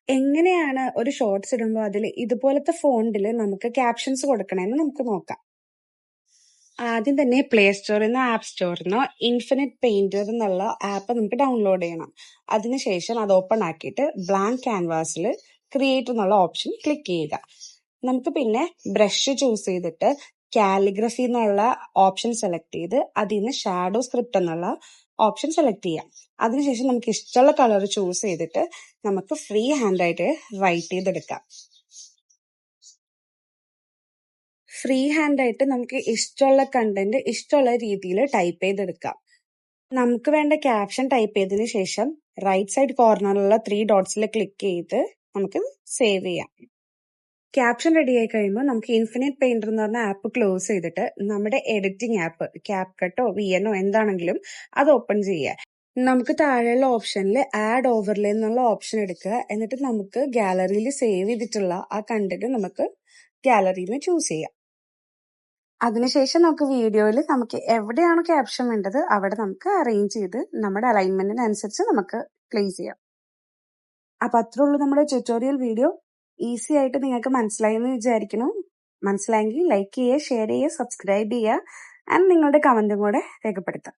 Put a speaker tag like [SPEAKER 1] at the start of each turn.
[SPEAKER 1] എങ്ങനെയാണ് ഒരു ഷോർട്സ് ഇടുമ്പോൾ അതിൽ ഇതുപോലത്തെ ഫോണ്ടിൽ നമുക്ക് ക്യാപ്ഷൻസ് കൊടുക്കണമെന്ന് നമുക്ക് നോക്കാം. ആദ്യം തന്നെ പ്ലേ സ്റ്റോറിൽ നിന്നോ ആപ്പ് സ്റ്റോറിൽ നിന്നോ ഇൻഫിനിറ്റ് പെയിന്റർ എന്നുള്ള ആപ്പ് നമുക്ക് ഡൗൺലോഡ് ചെയ്യണം. അതിനുശേഷം അത് ഓപ്പൺ ആക്കിയിട്ട് ബ്ലാങ്ക് ക്യാൻവാസിൽ ക്രിയേറ്റ് എന്നുള്ള ഓപ്ഷൻ ക്ലിക്ക് ചെയ്യുക. നമുക്ക് പിന്നെ ബ്രഷ് ചൂസ് ചെയ്തിട്ട് കാലിഗ്രഫി എന്നുള്ള ഓപ്ഷൻ സെലക്ട് ചെയ്ത് അതിൽ നിന്ന് ഷാഡോ സ്ക്രിപ്റ്റ് എന്നുള്ള ഓപ്ഷൻ സെലക്ട് ചെയ്യാം. അതിനുശേഷം നമുക്ക് ഇഷ്ടമുള്ള കളർ ചൂസ് ചെയ്തിട്ട് നമുക്ക് ഫ്രീ ഹാൻഡ് ആയിട്ട് റൈറ്റ് ചെയ്തെടുക്കാം. ഫ്രീ ഹാൻഡ് ആയിട്ട് നമുക്ക് ഇഷ്ടമുള്ള കണ്ടന്റ് ഇഷ്ടമുള്ള രീതിയിൽ ടൈപ്പ് ചെയ്തെടുക്കാം. നമുക്ക് വേണ്ട ക്യാപ്ഷൻ ടൈപ്പ് ചെയ്തതിനു ശേഷം റൈറ്റ് സൈഡ് കോർണറിലുള്ള 3 ഡോട്ട്സിൽ ക്ലിക്ക് ചെയ്ത് നമുക്ക് സേവ് ചെയ്യാം. ക്യാപ്ഷൻ റെഡി ആയി കഴിയുമ്പോൾ നമുക്ക് ഇൻഫിനിറ്റ് പെയിന്റർ എന്ന് പറഞ്ഞ ആപ്പ് ക്ലോസ് ചെയ്തിട്ട് നമ്മുടെ എഡിറ്റിംഗ് ആപ്പ് ക്യാപ്കട്ടോ വിഎനോ എന്താണെങ്കിലും അത് ഓപ്പൺ ചെയ്യുക. നമുക്ക് താഴെയുള്ള ഓപ്ഷനിൽ ആഡ് ഓവർലേ എന്നുള്ള ഓപ്ഷൻ എടുക്കുക. എന്നിട്ട് നമുക്ക് ഗാലറിയിൽ സേവ് ചെയ്തിട്ടുള്ള ആ കണ്ടന്റ് നമുക്ക് ഗാലറിയിൽ നിന്ന് ചൂസ് ചെയ്യാം. അതിനുശേഷം നമുക്ക് വീഡിയോയിൽ നമുക്ക് എവിടെയാണോ ക്യാപ്ഷൻ വേണ്ടത് അവിടെ നമുക്ക് അറേഞ്ച് ചെയ്ത് നമ്മുടെ അലൈൻമെന്റിനനുസരിച്ച് നമുക്ക് പ്ലേസ് ചെയ്യാം. അപ്പൊ അത്രേ ഉള്ളൂ നമ്മുടെ ട്യൂട്ടോറിയൽ വീഡിയോ. ഈസി ആയിട്ട് നിങ്ങൾക്ക് മനസ്സിലായി എന്ന് വിചാരിക്കുന്നു. മനസ്സിലായെങ്കിൽ ലൈക്ക് ചെയ്യുക, ഷെയർ ചെയ്യുക, സബ്സ്ക്രൈബ് ചെയ്യുക ആൻഡ് നിങ്ങളുടെ കമന്റും കൂടെ രേഖപ്പെടുത്താം.